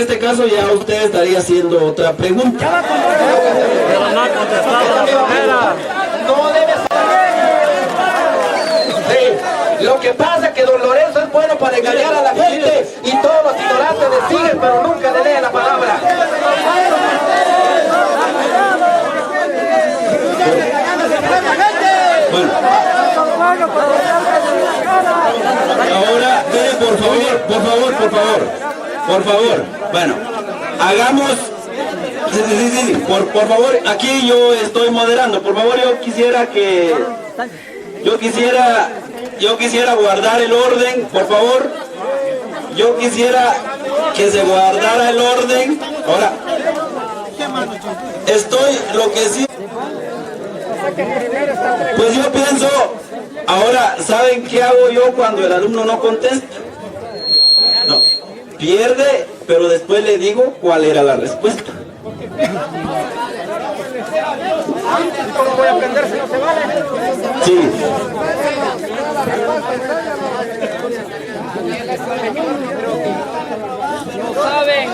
este caso ya usted estaría haciendo otra pregunta. Pero no ha contestado la primera. No debe ser. Sí. Lo que pasa es que don Lorenzo es bueno para engañar a la gente y todos los ignorantes le siguen, pero nunca le leen la palabra. Bueno. Ahora, por favor. Bueno, hagamos. Sí. Por favor, aquí yo estoy moderando. Por favor, yo quisiera guardar el orden, por favor. Yo quisiera que se guardara el orden. Ahora, lo que sí. Pues yo pienso, ahora, ¿saben qué hago yo cuando el alumno no contesta? No, pierde, pero después le digo cuál era la respuesta. ¿Cómo voy a aprender si no se vale? Sí. No saben.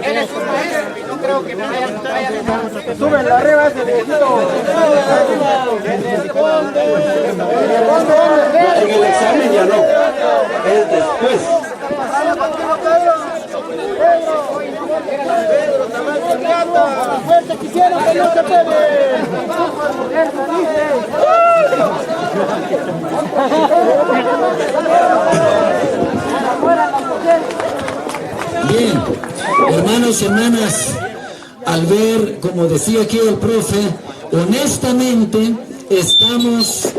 Él es un maestro y no creo que me vaya a súbenlo arriba ese viejito. En el examen ya no, es después. Fuerte quisiera que no se puede. Bien, hermanos y hermanas, al ver, como decía aquí el profe, honestamente estamos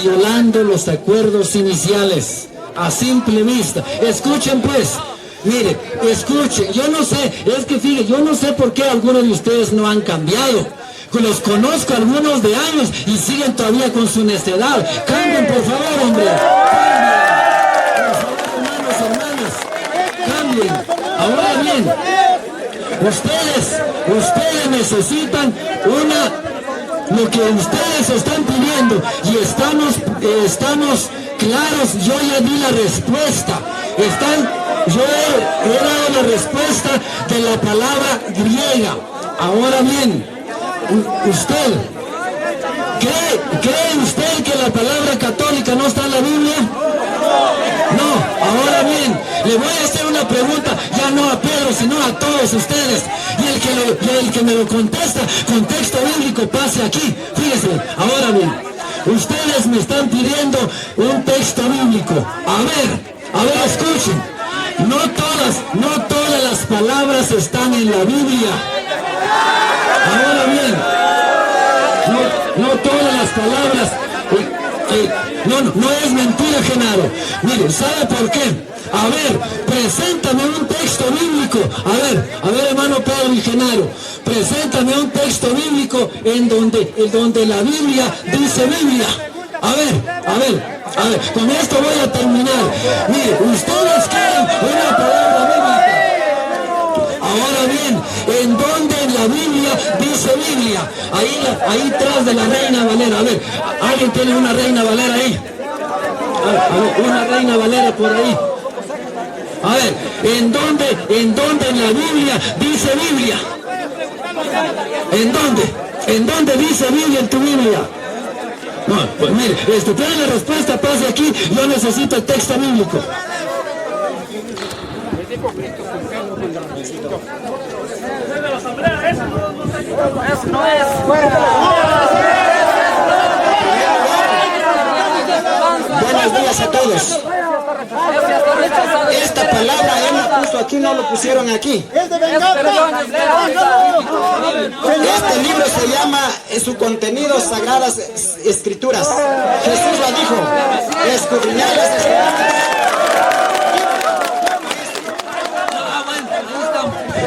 violando los acuerdos iniciales a simple vista. Escuchen pues, mire, escuchen, yo no sé, es que fíjense, yo no sé por qué algunos de ustedes no han cambiado. Los conozco algunos de años y siguen todavía con su necedad. Cambien, por favor, hombre. Cambien. Ahora bien, ustedes necesitan lo que ustedes están pidiendo y estamos claros. Yo ya di la respuesta. Yo he dado la respuesta de la palabra griega. Ahora bien, ¿cree usted que la palabra católica no está en la Biblia? No, ahora bien, le voy a hacer una pregunta, ya no a Pedro, sino a todos ustedes. Y el que me lo contesta con texto bíblico pase aquí. Fíjense, ahora bien, ustedes me están pidiendo un texto bíblico. A ver, escuchen. No todas las palabras están en la Biblia. Ahora bien, no todas las palabras, no es mentira, Genaro. Mire, ¿sabe por qué? A ver, preséntame un texto bíblico. A ver, hermano Pedro y Genaro, preséntame un texto bíblico en donde la Biblia dice Biblia. A ver, con esto voy a terminar. Mire, ustedes quieren una palabra bíblica. Ahora bien, ¿en dónde en la Biblia dice Biblia? Ahí tras de la Reina Valera. A ver, ¿alguien tiene una Reina Valera ahí? A ver, una Reina Valera por ahí. A ver, ¿en dónde en la Biblia dice Biblia? ¿En dónde dice Biblia en tu Biblia? No, pues mire, tiene la respuesta, pase aquí, yo necesito el texto bíblico. Eso no es. Buenos días a todos. Esta palabra él la puso aquí, no lo pusieron aquí. Este libro se llama, su contenido, Sagradas Escrituras. Jesús la dijo, escudriñad las Escrituras.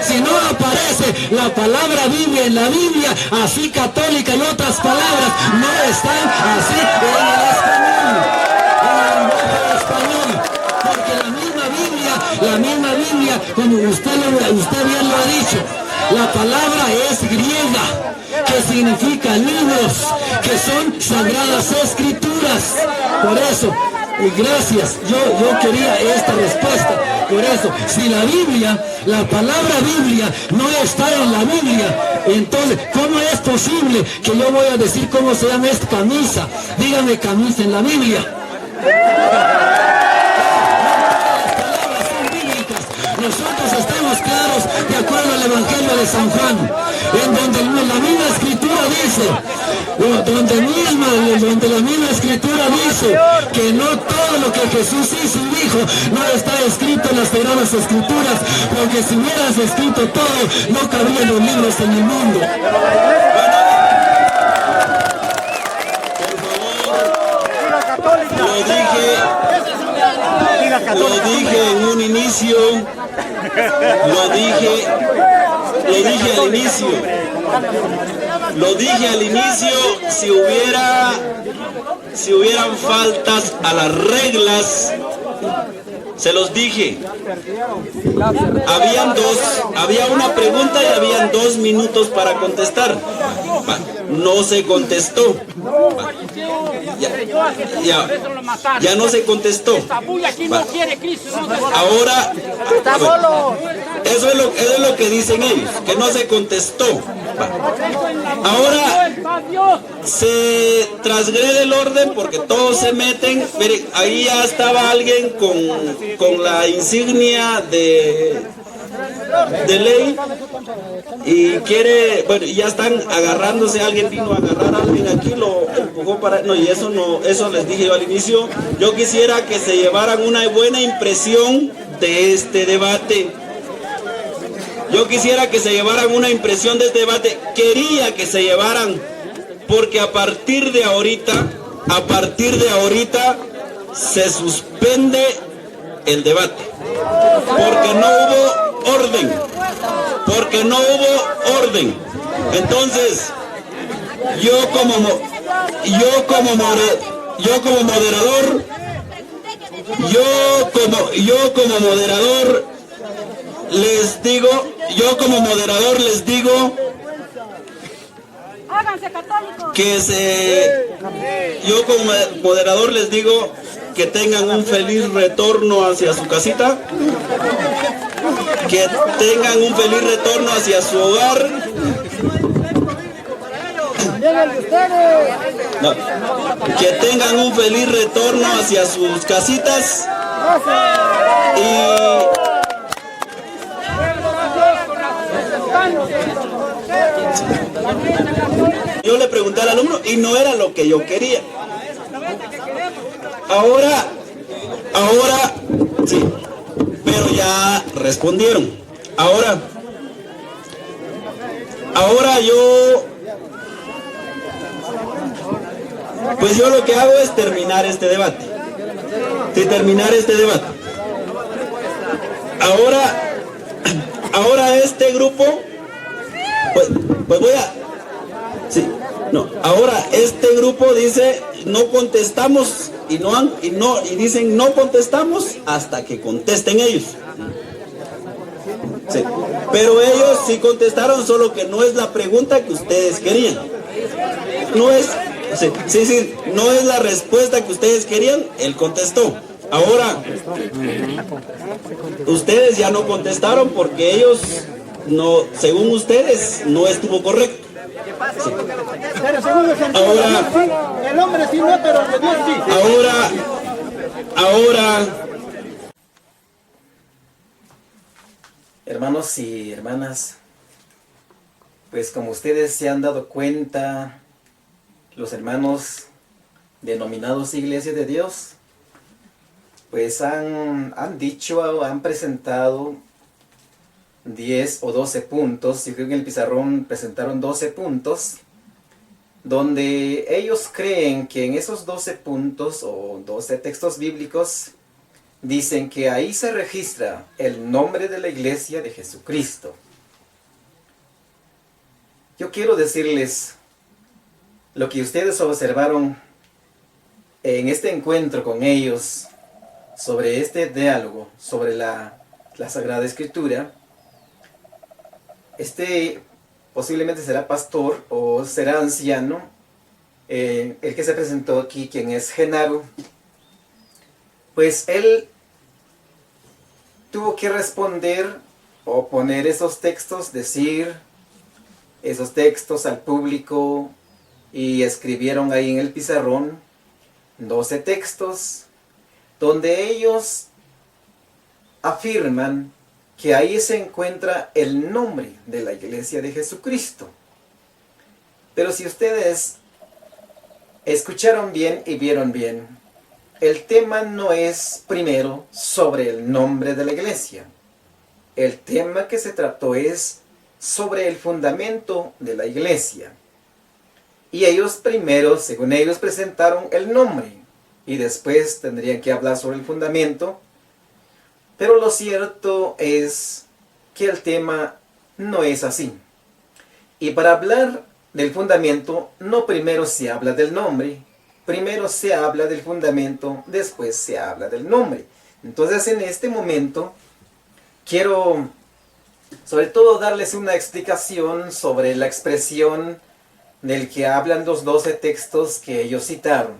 Si no aparece la palabra Biblia en la Biblia, así católica y otras palabras, no están así en el español. Porque la misma Biblia, como usted bien lo ha dicho, La palabra es griega, que significa libros, que son sagradas escrituras. Por eso, y gracias, yo quería esta respuesta. Por eso, si la Biblia, la palabra Biblia no está en la Biblia, entonces, ¿cómo es posible que yo voy a decir cómo se llama esta camisa? Dígame camisa en la Biblia. Nosotros estamos claros de acuerdo al Evangelio de San Juan, en donde la misma escritura dice, donde la misma escritura dice que no todo lo que Jesús hizo y dijo no está escrito en las sagradas escrituras, porque si hubieras escrito todo, no cabrían los libros en el mundo. Lo dije en un inicio, lo dije al inicio, si hubieran faltas a las reglas, se los dije. Había una pregunta y habían 2 minutos para contestar. No se contestó. Ya no se contestó. Ahora, eso es lo que dicen ellos, que no se contestó. Ahora se transgrede el orden porque todos se meten. Miren, ahí ya estaba alguien con la insignia de ley y quiere, bueno, ya están agarrándose, alguien vino a agarrar a alguien aquí, lo empujó para, no, y eso les dije yo al inicio. Yo quisiera que se llevaran una buena impresión de este debate. Yo quisiera que se llevaran una impresión de este debate. Quería que se llevaran, porque a partir de ahorita se suspende el debate, porque no hubo orden. Entonces, yo como moderador les digo háganse católicos. Yo como moderador les digo que tengan un feliz retorno hacia su casita, que tengan un feliz retorno hacia su hogar. No, que tengan un feliz retorno hacia sus casitas yo le pregunté al alumno y no era lo que yo quería. Ahora, sí, pero ya respondieron. Ahora pues yo lo que hago es terminar este debate. Ahora este grupo, pues voy a, sí, no, ahora este grupo dice no contestamos y dicen no contestamos hasta que contesten ellos. Sí, pero ellos sí contestaron, solo que no es la pregunta que ustedes querían. No es, sí, no es la respuesta que ustedes querían, él contestó. Ahora, ustedes ya no contestaron porque ellos no, según ustedes, no estuvo correcto. Sí. Ahora, el hombre sí no, pero Dios sí. Ahora. Hermanos y hermanas, pues como ustedes se han dado cuenta, los hermanos denominados Iglesia de Dios, pues han presentado 10 o 12 puntos. Yo creo que en el pizarrón presentaron 12 puntos, donde ellos creen que en esos 12 puntos o 12 textos bíblicos dicen que ahí se registra el nombre de la Iglesia de Jesucristo. Yo quiero decirles lo que ustedes observaron en este encuentro con ellos, sobre este diálogo, sobre la Sagrada Escritura. posiblemente será pastor o será anciano, el que se presentó aquí, quien es Genaro, pues él tuvo que responder o poner esos textos, decir esos textos al público, y escribieron ahí en el pizarrón 12 textos donde ellos afirman que ahí se encuentra el nombre de la Iglesia de Jesucristo. Pero si ustedes escucharon bien y vieron bien, el tema no es primero sobre el nombre de la iglesia. El tema que se trató es sobre el fundamento de la iglesia. Y ellos primero, según ellos, presentaron el nombre y después tendrían que hablar sobre el fundamento. Pero lo cierto es que el tema no es así. Y para hablar del fundamento, no primero se habla del nombre, primero se habla del fundamento, después se habla del nombre. Entonces, en este momento, quiero sobre todo darles una explicación sobre la expresión del que hablan los 12 textos que ellos citaron.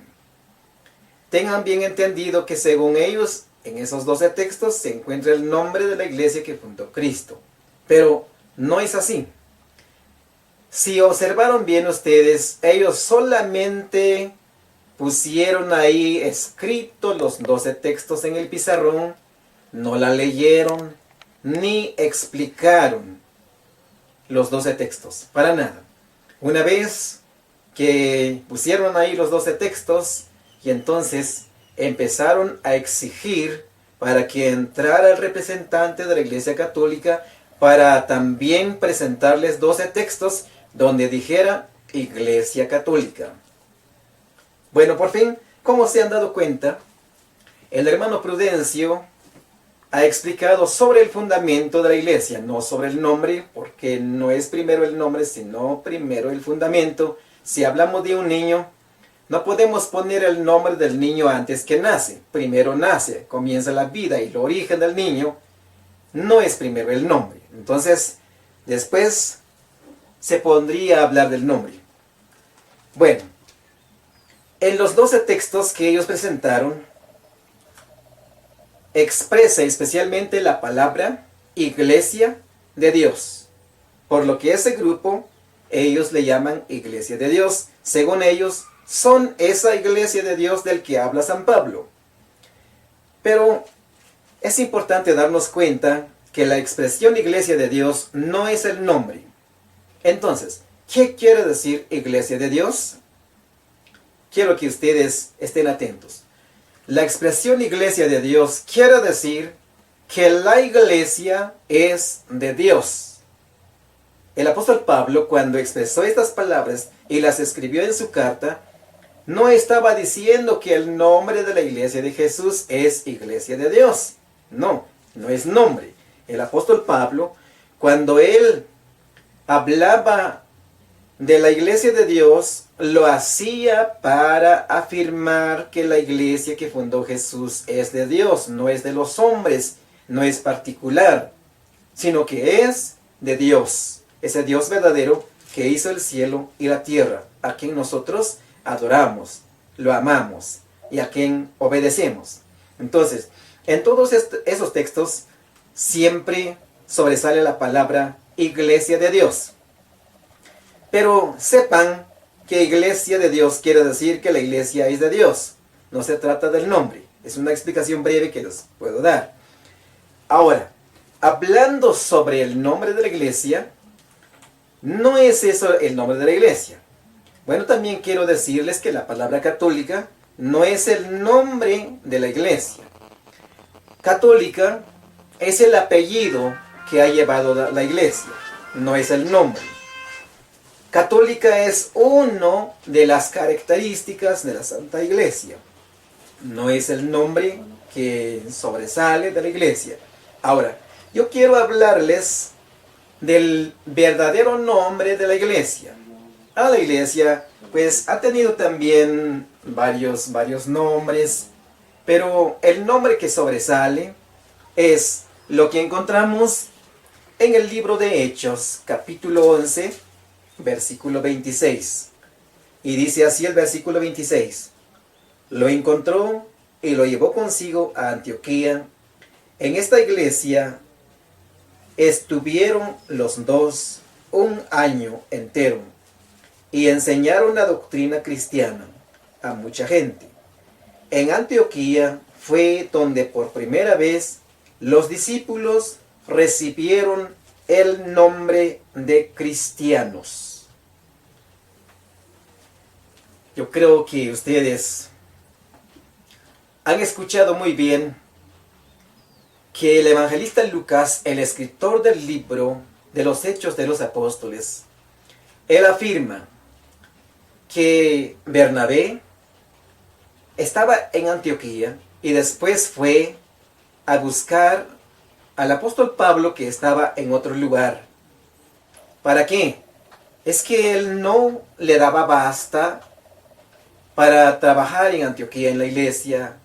Tengan bien entendido que según ellos, en esos 12 textos se encuentra el nombre de la iglesia que fundó Cristo. Pero no es así. Si observaron bien ustedes, ellos solamente pusieron ahí escritos los 12 textos en el pizarrón, no la leyeron, ni explicaron los 12 textos, para nada. Una vez que pusieron ahí los 12 textos, y entonces empezaron a exigir para que entrara el representante de la Iglesia Católica para también presentarles 12 textos donde dijera Iglesia Católica. Bueno, por fin, como se han dado cuenta, el hermano Prudencio ha explicado sobre el fundamento de la iglesia, no sobre el nombre, porque no es primero el nombre, sino primero el fundamento. Si hablamos de un niño, no podemos poner el nombre del niño antes que nace. Primero nace, comienza la vida, y el origen del niño no es primero el nombre. Entonces, después se pondría a hablar del nombre. Bueno, en los 12 textos que ellos presentaron, expresa especialmente la palabra Iglesia de Dios, por lo que ese grupo ellos le llaman Iglesia de Dios. Según ellos, son esa Iglesia de Dios del que habla San Pablo. Pero es importante darnos cuenta que la expresión Iglesia de Dios no es el nombre. Entonces, ¿qué quiere decir Iglesia de Dios? Quiero que ustedes estén atentos. La expresión Iglesia de Dios quiere decir que la iglesia es de Dios. El apóstol Pablo, cuando expresó estas palabras y las escribió en su carta, no estaba diciendo que el nombre de la iglesia de Jesús es Iglesia de Dios. No, no es nombre. El apóstol Pablo, cuando él hablaba de la iglesia de Dios, lo hacía para afirmar que la iglesia que fundó Jesús es de Dios, no es de los hombres, no es particular, sino que es de Dios, ese Dios verdadero que hizo el cielo y la tierra, a quien nosotros adoramos, lo amamos y a quien obedecemos. Entonces, en todos esos textos siempre sobresale la palabra Iglesia de Dios. Pero sepan que Iglesia de Dios quiere decir que la iglesia es de Dios. No se trata del nombre. Es una explicación breve que les puedo dar. Ahora, hablando sobre el nombre de la iglesia, no es eso el nombre de la iglesia. Bueno, también quiero decirles que la palabra católica no es el nombre de la iglesia. Católica es el apellido que ha llevado la iglesia, no es el nombre. Católica es una de las características de la Santa Iglesia. No es el nombre que sobresale de la iglesia. Ahora, yo quiero hablarles del verdadero nombre de la iglesia. La iglesia, pues, ha tenido también varios nombres, pero el nombre que sobresale es lo que encontramos en el libro de Hechos, capítulo 11, versículo 26. Y dice así el versículo 26. Lo encontró y lo llevó consigo a Antioquía. En esta iglesia estuvieron los dos un año entero y enseñaron la doctrina cristiana a mucha gente. En Antioquía fue donde por primera vez los discípulos recibieron el nombre de cristianos. Yo creo que ustedes han escuchado muy bien que el evangelista Lucas, el escritor del libro de los Hechos de los Apóstoles, él afirma que Bernabé estaba en Antioquía y después fue a buscar al apóstol Pablo, que estaba en otro lugar. ¿Para qué? Es que él no le daba basta para trabajar en Antioquía, en la iglesia.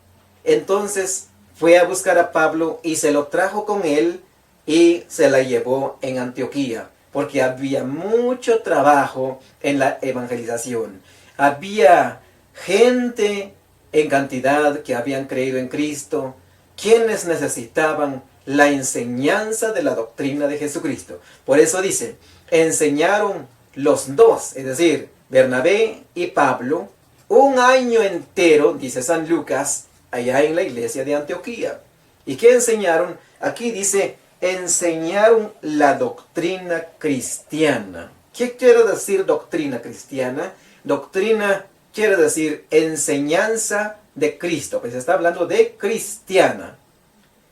Entonces fue a buscar a Pablo y se lo trajo con él y se la llevó en Antioquía, porque había mucho trabajo en la evangelización. Había gente en cantidad que habían creído en Cristo, quienes necesitaban la enseñanza de la doctrina de Jesucristo. Por eso dice, enseñaron los dos, es decir, Bernabé y Pablo, un año entero, dice San Lucas, allá en la iglesia de Antioquía. ¿Y qué enseñaron? Aquí dice, enseñaron la doctrina cristiana. ¿Qué quiere decir doctrina cristiana? Doctrina quiere decir enseñanza de Cristo, pues está hablando de cristiana.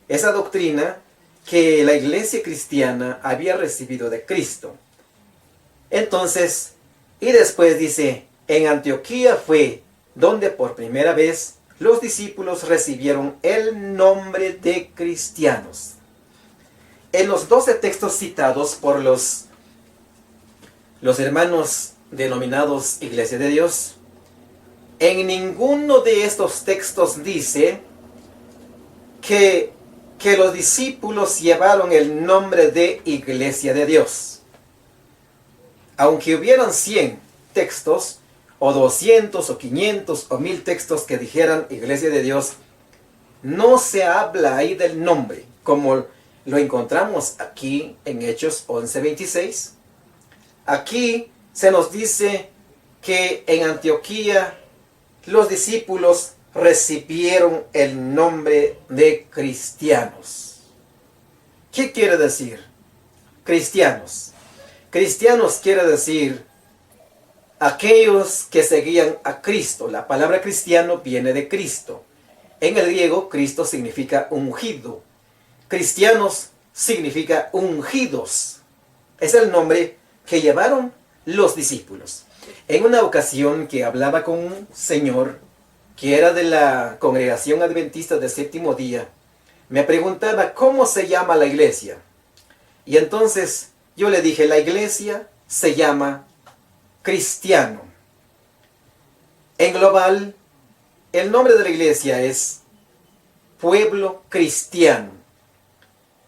Esa doctrina que la iglesia cristiana había recibido de Cristo. Entonces, y después dice, en Antioquía fue donde por primera vez los discípulos recibieron el nombre de cristianos. En los 12 textos citados por los hermanos denominados Iglesia de Dios, en ninguno de estos textos dice que los discípulos llevaron el nombre de Iglesia de Dios. Aunque hubieran 100 textos, o 200, o 500, o 1000 textos que dijeran Iglesia de Dios, no se habla ahí del nombre, como lo encontramos aquí en Hechos 11:26. Aquí se nos dice que en Antioquía los discípulos recibieron el nombre de cristianos. ¿Qué quiere decir? Cristianos. Cristianos quiere decir aquellos que seguían a Cristo. La palabra cristiano viene de Cristo. En el griego, Cristo significa ungido. Cristianos significa ungidos. Es el nombre que llevaron los discípulos. En una ocasión que hablaba con un señor que era de la congregación adventista del séptimo día, me preguntaba cómo se llama la iglesia. Y entonces yo le dije, la iglesia se llama cristiano. En global, el nombre de la iglesia es pueblo cristiano,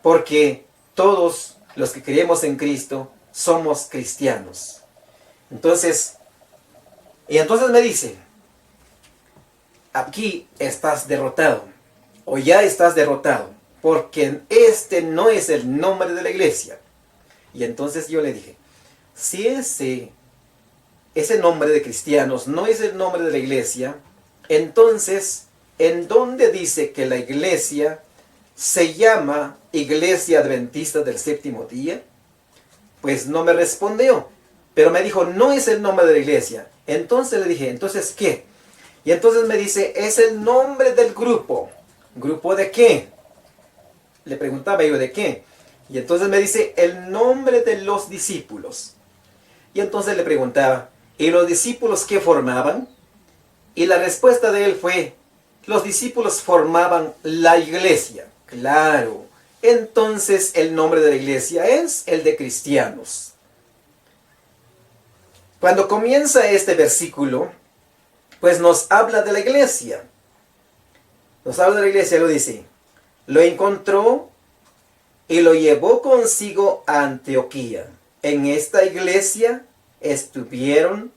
porque todos los que creemos en Cristo somos cristianos. Entonces me dice, aquí estás derrotado, o ya estás derrotado, porque este no es el nombre de la iglesia. Y entonces yo le dije, si ese nombre de cristianos no es el nombre de la iglesia, entonces, ¿en dónde dice que la iglesia se llama Iglesia Adventista del Séptimo Día? Pues no me respondió, pero me dijo, no es el nombre de la iglesia. Entonces le dije, ¿entonces qué? Y entonces me dice, es el nombre del grupo. ¿Grupo de qué? Le preguntaba yo, ¿de qué? Y entonces me dice, el nombre de los discípulos. Y entonces le preguntaba, ¿y los discípulos qué formaban? Y la respuesta de él fue, los discípulos formaban la iglesia. Claro, entonces el nombre de la iglesia es el de cristianos. Cuando comienza este versículo, pues nos habla de la iglesia. Nos habla de la iglesia, lo dice, lo encontró y lo llevó consigo a Antioquía. En esta iglesia estuvieron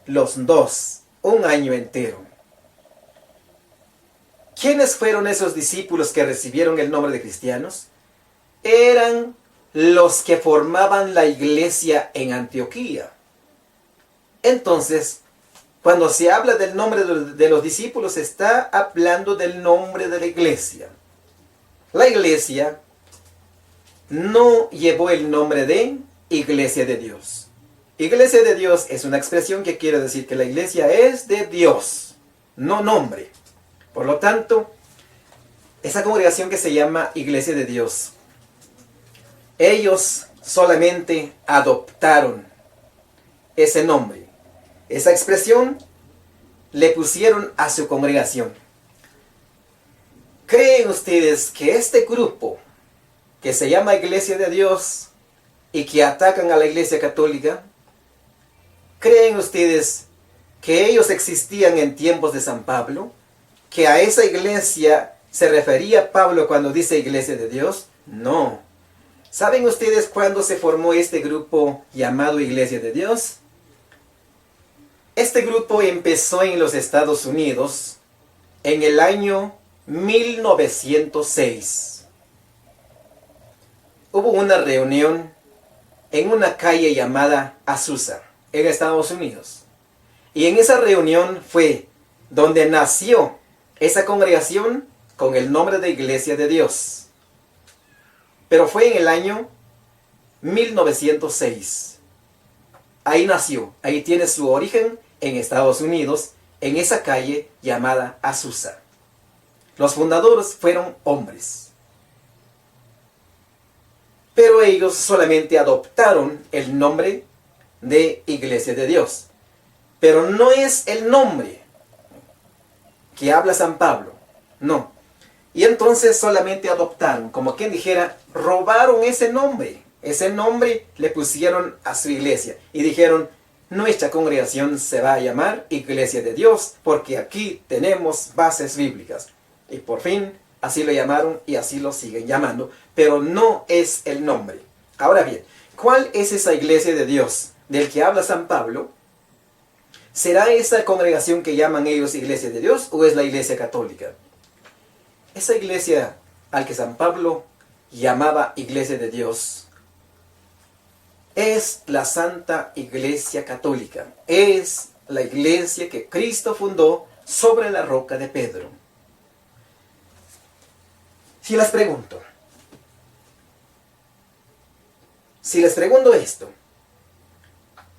los dos un año entero. ¿Quiénes fueron esos discípulos que recibieron el nombre de cristianos? Eran los que formaban la iglesia en Antioquía. Entonces, cuando se habla del nombre de los discípulos, se está hablando del nombre de la iglesia. La iglesia no llevó el nombre de Iglesia de Dios. Iglesia de Dios es una expresión que quiere decir que la iglesia es de Dios, no nombre. Por lo tanto, esa congregación que se llama Iglesia de Dios, ellos solamente adoptaron ese nombre. Esa expresión le pusieron a su congregación. ¿Creen ustedes que este grupo que se llama Iglesia de Dios y que atacan a la Iglesia Católica, creen ustedes que ellos existían en tiempos de San Pablo? ¿Que a esa iglesia se refería Pablo cuando dice Iglesia de Dios? No. ¿Saben ustedes cuándo se formó este grupo llamado Iglesia de Dios? Este grupo empezó en los Estados Unidos en el año 1906. Hubo una reunión en una calle llamada Azusa, en Estados Unidos. Y en esa reunión fue donde nació esa congregación con el nombre de Iglesia de Dios. Pero fue en el año 1906. Ahí nació, ahí tiene su origen en Estados Unidos, en esa calle llamada Azusa. Los fundadores fueron hombres. Pero ellos solamente adoptaron el nombre de Iglesia de Dios. Pero no es el nombre que habla San Pablo, no. Y entonces solamente adoptaron, como quien dijera, robaron ese nombre. Ese nombre le pusieron a su iglesia y dijeron, nuestra congregación se va a llamar Iglesia de Dios porque aquí tenemos bases bíblicas. Y por fin así lo llamaron y así lo siguen llamando, pero no es el nombre. Ahora bien, ¿cuál es esa Iglesia de Dios del que habla San Pablo? ¿Será esa congregación que llaman ellos Iglesia de Dios o es la Iglesia Católica? Esa iglesia al que San Pablo llamaba Iglesia de Dios es la Santa Iglesia Católica. Es la iglesia que Cristo fundó sobre la roca de Pedro. Si les pregunto esto,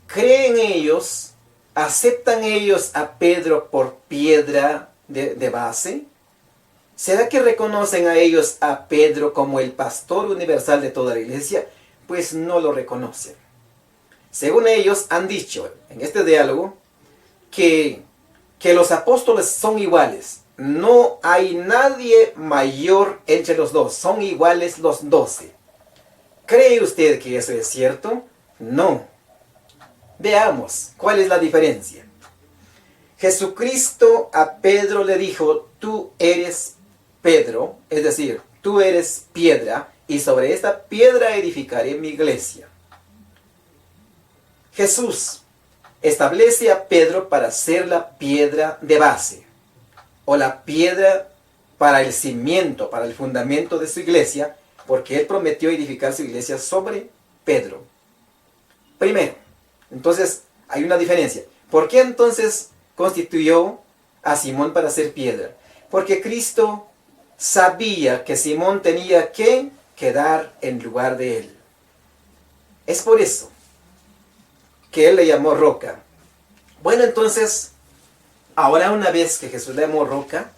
¿creen ellos, aceptan ellos a Pedro por piedra de base? ¿Será que reconocen a ellos a Pedro como el pastor universal de toda la iglesia? Pues no lo reconocen. Según ellos han dicho en este diálogo que los apóstoles son iguales. No hay nadie mayor entre los dos. Son iguales los 12. ¿Cree usted que eso es cierto? No. Veamos, ¿cuál es la diferencia? Jesucristo a Pedro le dijo, tú eres Pedro, es decir, tú eres piedra, y sobre esta piedra edificaré mi iglesia. Jesús establece a Pedro para ser la piedra de base, o la piedra para el cimiento, para el fundamento de su iglesia, porque él prometió edificar su iglesia sobre Pedro. Primero, entonces hay una diferencia. ¿Por qué entonces constituyó a Simón para ser piedra? Porque Cristo sabía que Simón tenía que quedar en lugar de él. Es por eso que él le llamó roca. Bueno, entonces, ahora una vez que Jesús le llamó roca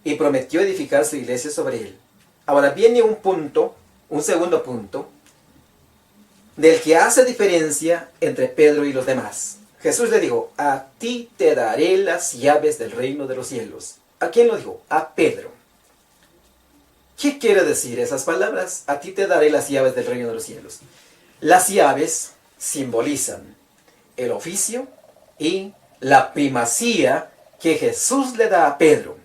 y prometió edificar su iglesia sobre él, ahora viene un segundo punto, del que hace diferencia entre Pedro y los demás. Jesús le dijo, a ti te daré las llaves del reino de los cielos. ¿A quién lo dijo? A Pedro. ¿Qué quiere decir esas palabras? A ti te daré las llaves del reino de los cielos. Las llaves simbolizan el oficio y la primacía que Jesús le da a Pedro.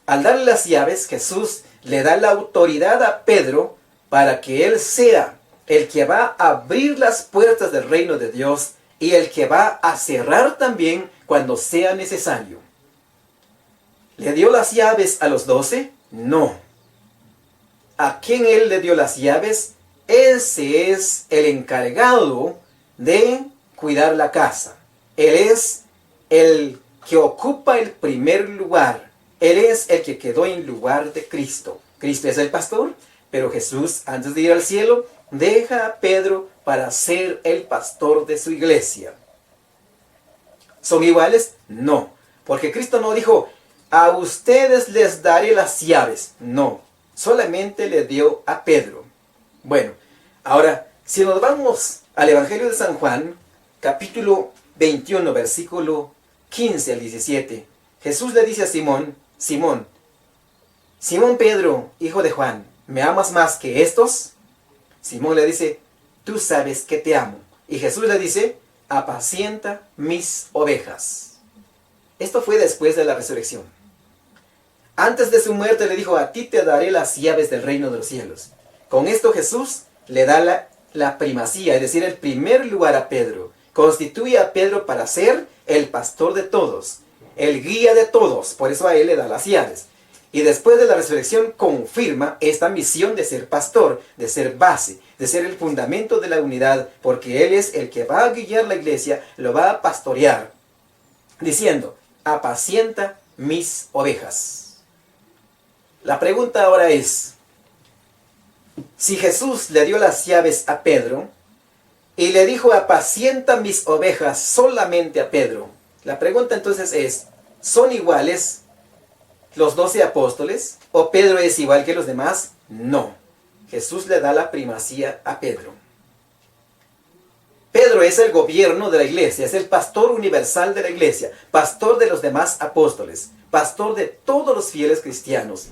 Al darle las llaves, Jesús le da la autoridad a Pedro para que él sea el que va a abrir las puertas del reino de Dios y el que va a cerrar también cuando sea necesario. ¿Le dio las llaves a los 12? No. ¿A quién él le dio las llaves? Ese es el encargado de cuidar la casa. Él es el que ocupa el primer lugar. Él es el que quedó en lugar de Cristo. Cristo es el pastor, pero Jesús, antes de ir al cielo, deja a Pedro para ser el pastor de su iglesia. ¿Son iguales? No. Porque Cristo no dijo, a ustedes les daré las llaves. No. Solamente le dio a Pedro. Bueno, ahora, si nos vamos al Evangelio de San Juan, capítulo 21, versículo 15 al 17, Jesús le dice a Simón, Simón Pedro, hijo de Juan, ¿me amas más que estos? Simón le dice, tú sabes que te amo. Y Jesús le dice, apacienta mis ovejas. Esto fue después de la resurrección. Antes de su muerte le dijo, a ti te daré las llaves del reino de los cielos. Con esto Jesús le da la primacía, es decir, el primer lugar a Pedro. Constituye a Pedro para ser el pastor de todos, el guía de todos. Por eso a él le da las llaves. Y después de la resurrección confirma esta misión de ser pastor, de ser base, de ser el fundamento de la unidad, porque él es el que va a guiar la iglesia, lo va a pastorear, diciendo, apacienta mis ovejas. La pregunta ahora es, si Jesús le dio las llaves a Pedro y le dijo, apacienta mis ovejas solamente a Pedro, la pregunta entonces es, ¿son iguales los 12 apóstoles? ¿O Pedro es igual que los demás? No. Jesús le da la primacía a Pedro. Pedro es el gobierno de la iglesia, es el pastor universal de la iglesia, pastor de los demás apóstoles, pastor de todos los fieles cristianos.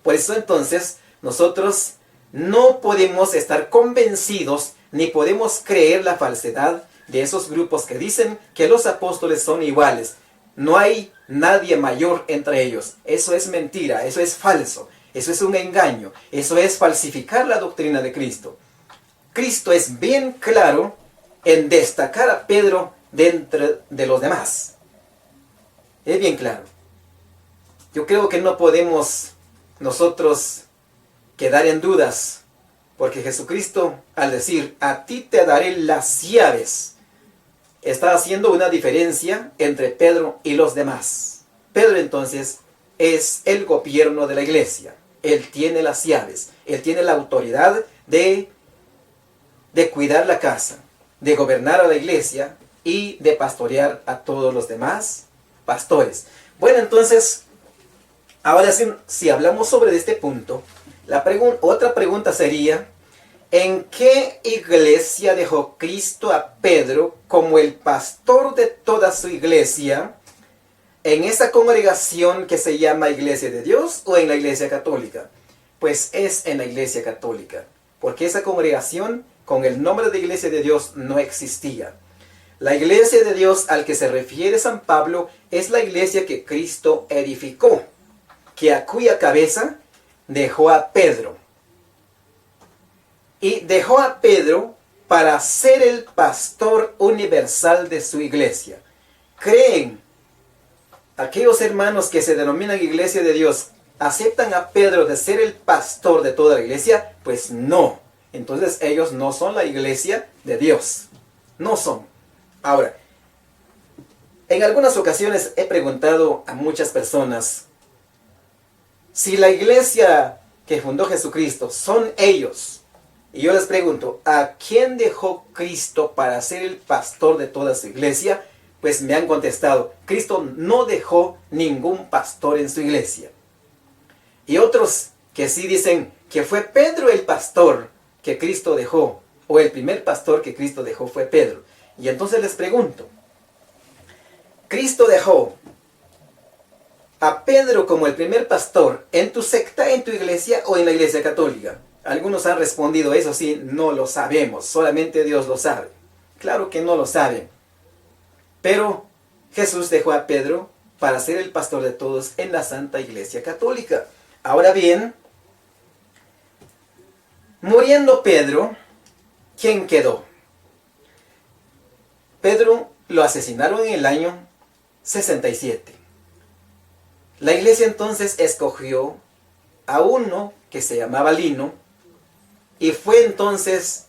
Por eso entonces nosotros no podemos estar convencidos ni podemos creer la falsedad de esos grupos que dicen que los apóstoles son iguales. No hay nadie mayor entre ellos. Eso es mentira, eso es falso, eso es un engaño, eso es falsificar la doctrina de Cristo. Cristo es bien claro en destacar a Pedro dentro de los demás. Es bien claro. Yo creo que no podemos nosotros quedar en dudas, porque Jesucristo, al decir, a ti te daré las llaves, está haciendo una diferencia entre Pedro y los demás. Pedro entonces es el gobierno de la iglesia. Él tiene las llaves, él tiene la autoridad de cuidar la casa, de gobernar a la iglesia y de pastorear a todos los demás pastores. Bueno, entonces, ahora si hablamos sobre este punto, otra pregunta sería, ¿en qué iglesia dejó Cristo a Pedro como el pastor de toda su iglesia? ¿En esa congregación que se llama Iglesia de Dios o en la Iglesia Católica? Pues es en la Iglesia Católica, porque esa congregación con el nombre de Iglesia de Dios no existía. La Iglesia de Dios al que se refiere San Pablo es la iglesia que Cristo edificó, que a cuya cabeza dejó a Pedro. Y dejó a Pedro para ser el pastor universal de su iglesia. ¿Creen aquellos hermanos que se denominan Iglesia de Dios, aceptan a Pedro de ser el pastor de toda la iglesia? Pues no. Entonces ellos no son la iglesia de Dios. No son. Ahora, en algunas ocasiones he preguntado a muchas personas, si la iglesia que fundó Jesucristo son ellos, y yo les pregunto, ¿a quién dejó Cristo para ser el pastor de toda su iglesia? Pues me han contestado, Cristo no dejó ningún pastor en su iglesia. Y otros que sí dicen que fue Pedro el pastor que Cristo dejó, o el primer pastor que Cristo dejó fue Pedro. Y entonces les pregunto, ¿Cristo dejó a Pedro como el primer pastor en tu secta, en tu iglesia o en la iglesia católica? Algunos han respondido, eso sí, no lo sabemos, solamente Dios lo sabe. Claro que no lo saben. Pero Jesús dejó a Pedro para ser el pastor de todos en la Santa Iglesia Católica. Ahora bien, muriendo Pedro, ¿quién quedó? Pedro lo asesinaron en el año 67. La iglesia entonces escogió a uno que se llamaba Lino y fue entonces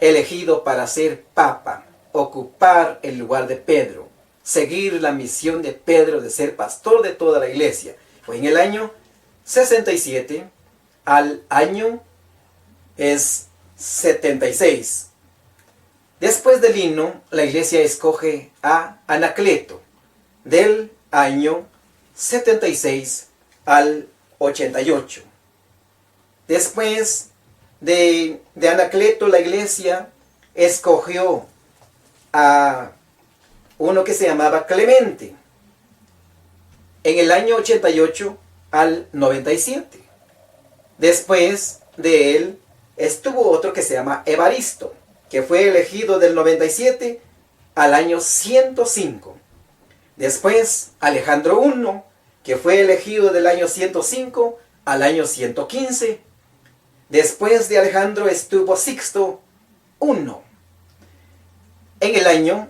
elegido para ser papa, ocupar el lugar de Pedro, seguir la misión de Pedro de ser pastor de toda la iglesia. Fue en el año 67 al año es 76. Después de Lino, la iglesia escoge a Anacleto, del año 76 al 88. Después de Anacleto, la iglesia escogió a uno que se llamaba Clemente, en el año 88 al 97. Después de él estuvo otro que se llama Evaristo, que fue elegido del 97 al año 105. Después Alejandro I, que fue elegido del año 105 al año 115. Después de Alejandro estuvo Sixto I. En el año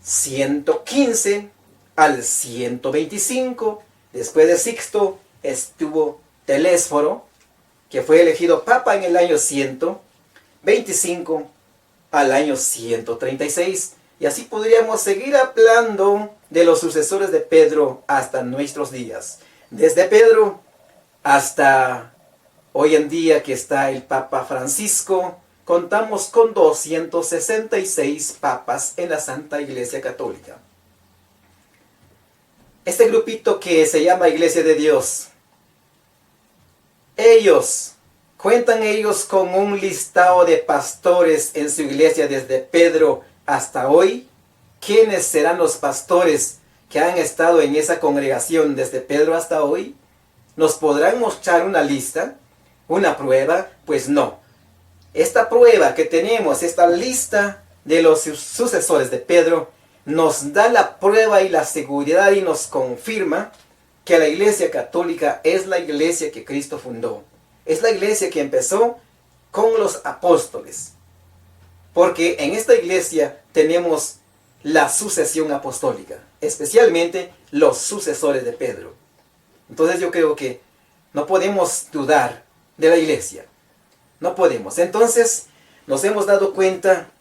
115 al 125, después de Sixto, estuvo Telésforo, que fue elegido papa en el año 125 al año 136. Y así podríamos seguir hablando de los sucesores de Pedro hasta nuestros días. Desde Pedro hasta hoy en día que está el Papa Francisco, contamos con 266 papas en la Santa Iglesia Católica. Este grupito que se llama Iglesia de Dios, cuentan ellos con un listado de pastores en su iglesia desde Pedro hasta hoy. ¿Quiénes serán los pastores que han estado en esa congregación desde Pedro hasta hoy? ¿Nos podrán mostrar una lista, una prueba? Pues no. Esta prueba que tenemos, esta lista de los sucesores de Pedro, nos da la prueba y la seguridad y nos confirma que la Iglesia Católica es la iglesia que Cristo fundó. Es la iglesia que empezó con los apóstoles. Porque en esta iglesia tenemos la sucesión apostólica, especialmente los sucesores de Pedro. Entonces yo creo que no podemos dudar de la iglesia. No podemos. Entonces nos hemos dado cuenta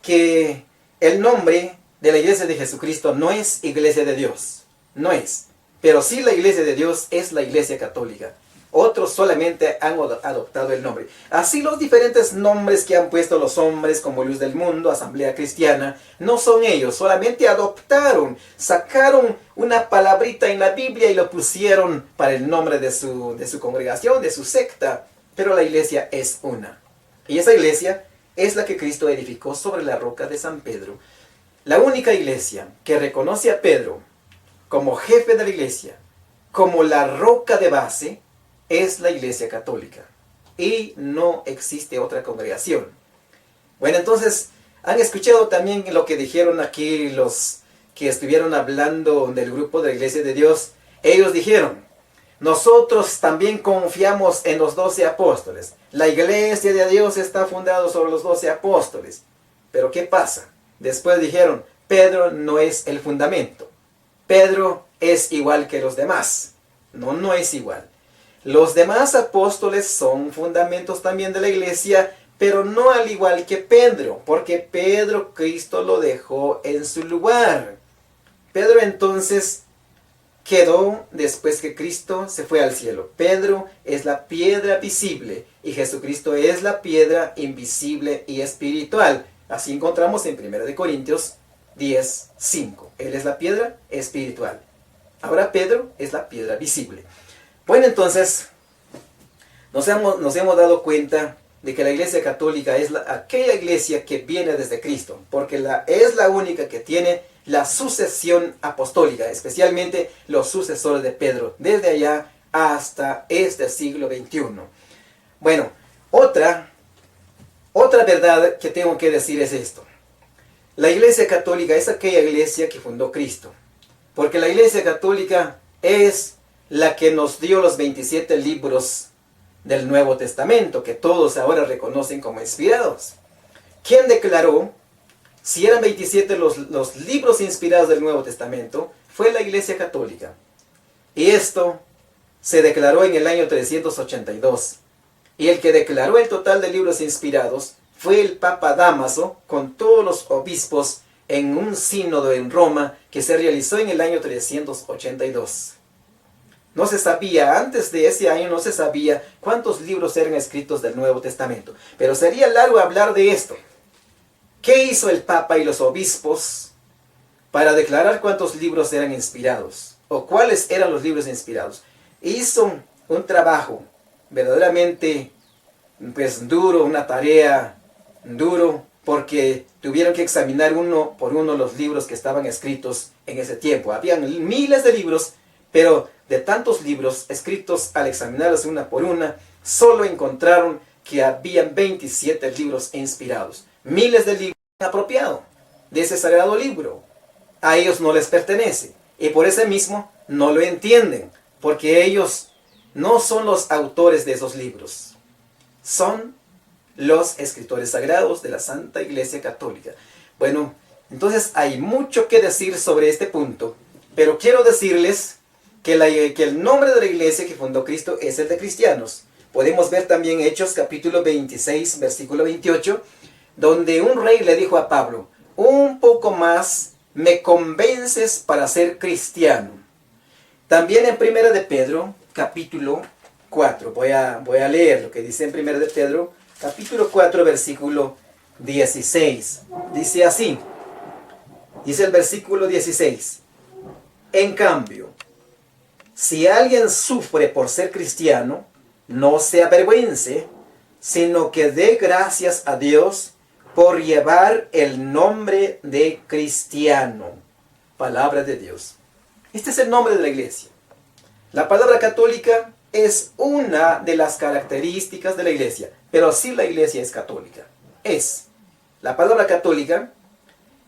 que el nombre de la iglesia de Jesucristo no es Iglesia de Dios. No es. Pero sí la iglesia de Dios es la Iglesia Católica. Otros solamente han adoptado el nombre. Así los diferentes nombres que han puesto los hombres como Luz del Mundo, Asamblea Cristiana, no son ellos. Solamente adoptaron, sacaron una palabrita en la Biblia y lo pusieron para el nombre de su congregación, de su secta. Pero la iglesia es una. Y esa iglesia es la que Cristo edificó sobre la roca de San Pedro. La única iglesia que reconoce a Pedro como jefe de la iglesia, como la roca de base, es la Iglesia Católica. Y no existe otra congregación. Bueno, entonces, han escuchado también lo que dijeron aquí los que estuvieron hablando del grupo de la Iglesia de Dios. Ellos dijeron, nosotros también confiamos en los 12 apóstoles. La Iglesia de Dios está fundada sobre los 12 apóstoles. Pero ¿qué pasa? Después dijeron, Pedro no es el fundamento. Pedro es igual que los demás. No, no es igual. Los demás apóstoles son fundamentos también de la iglesia, pero no al igual que Pedro, porque Pedro Cristo lo dejó en su lugar. Pedro entonces quedó después que Cristo se fue al cielo. Pedro es la piedra visible y Jesucristo es la piedra invisible y espiritual. Así encontramos en 1 Corintios 10:5. Él es la piedra espiritual. Ahora Pedro es la piedra visible. Bueno, entonces nos hemos dado cuenta de que la Iglesia Católica es aquella iglesia que viene desde Cristo, porque es la única que tiene la sucesión apostólica, especialmente los sucesores de Pedro, desde allá hasta este siglo XXI. Bueno, otra verdad que tengo que decir es esto. La Iglesia Católica es aquella iglesia que fundó Cristo, porque la Iglesia Católica es la que nos dio los 27 libros del Nuevo Testamento, que todos ahora reconocen como inspirados. ¿Quién declaró si eran 27 los libros inspirados del Nuevo Testamento? Fue la Iglesia Católica. Y esto se declaró en el año 382. Y el que declaró el total de libros inspirados fue el Papa Dámaso con todos los obispos en un sínodo en Roma que se realizó en el año 382. No se sabía, antes de ese año no se sabía cuántos libros eran escritos del Nuevo Testamento. Pero sería largo hablar de esto. ¿Qué hizo el Papa y los obispos para declarar cuántos libros eran inspirados? ¿O cuáles eran los libros inspirados? Hizo un trabajo verdaderamente pues duro, una tarea duro, porque tuvieron que examinar uno por uno los libros que estaban escritos en ese tiempo. Habían miles de libros, pero de tantos libros escritos, al examinarlos una por una, solo encontraron que habían 27 libros inspirados. Miles de libros apropiados de ese sagrado libro. A ellos no les pertenece. Y por ese mismo no lo entienden, porque ellos no son los autores de esos libros. Son los escritores sagrados de la Santa Iglesia Católica. Bueno, entonces hay mucho que decir sobre este punto, pero quiero decirles que el nombre de la iglesia que fundó Cristo es el de cristianos. Podemos ver también Hechos capítulo 26, versículo 28, donde un rey le dijo a Pablo, un poco más me convences para ser cristiano. También en Primera de Pedro, capítulo 4, voy a leer lo que dice en Primera de Pedro, capítulo 4, versículo 16. Dice así, dice el versículo 16, en cambio, si alguien sufre por ser cristiano, no se avergüence, sino que dé gracias a Dios por llevar el nombre de cristiano. Palabra de Dios. Este es el nombre de la iglesia. La palabra católica es una de las características de la iglesia, pero sí la iglesia es católica. La palabra católica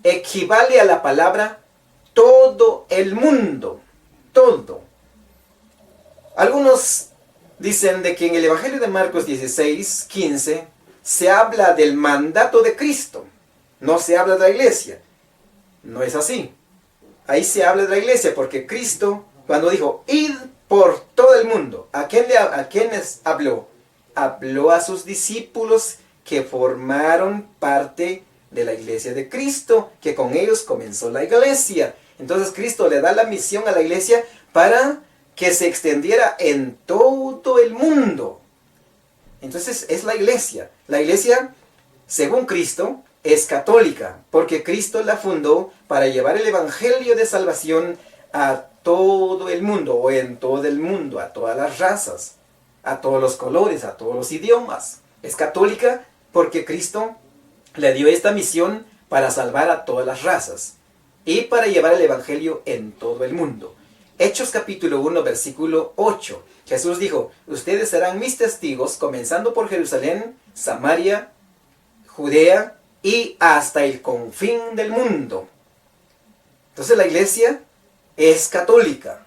equivale a la palabra todo el mundo. Todo. Algunos dicen de que en el Evangelio de Marcos 16, 15, se habla del mandato de Cristo. No se habla de la iglesia. No es así. Ahí se habla de la iglesia porque Cristo, cuando dijo, id por todo el mundo, ¿a quiénes habló? Habló a sus discípulos que formaron parte de la iglesia de Cristo, que con ellos comenzó la iglesia. Entonces Cristo le da la misión a la iglesia para que se extendiera en todo el mundo. Entonces es la iglesia. La iglesia, según Cristo, es católica, porque Cristo la fundó para llevar el evangelio de salvación a todo el mundo, o en todo el mundo, a todas las razas, a todos los colores, a todos los idiomas. Es católica porque Cristo le dio esta misión para salvar a todas las razas y para llevar el evangelio en todo el mundo. Hechos capítulo 1, versículo 8. Jesús dijo, ustedes serán mis testigos, comenzando por Jerusalén, Samaria, Judea y hasta el confín del mundo. Entonces la iglesia es católica.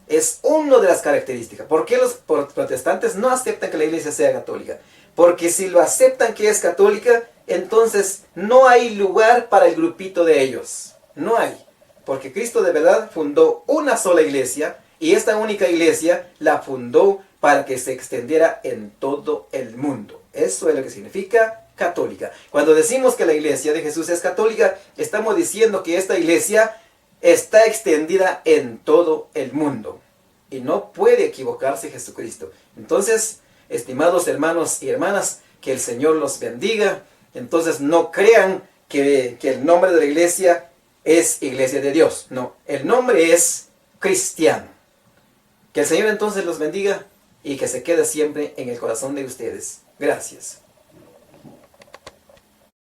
Es una de las características. ¿Por qué los protestantes no aceptan que la iglesia sea católica? Porque si lo aceptan que es católica, entonces no hay lugar para el grupito de ellos. No hay. Porque Cristo de verdad fundó una sola iglesia, y esta única iglesia la fundó para que se extendiera en todo el mundo. Eso es lo que significa católica. Cuando decimos que la iglesia de Jesús es católica, estamos diciendo que esta iglesia está extendida en todo el mundo. Y no puede equivocarse Jesucristo. Entonces, estimados hermanos y hermanas, que el Señor los bendiga. Entonces no crean que el nombre de la iglesia es Iglesia de Dios. No, el nombre es cristiano. Que el Señor entonces los bendiga y que se quede siempre en el corazón de ustedes. Gracias.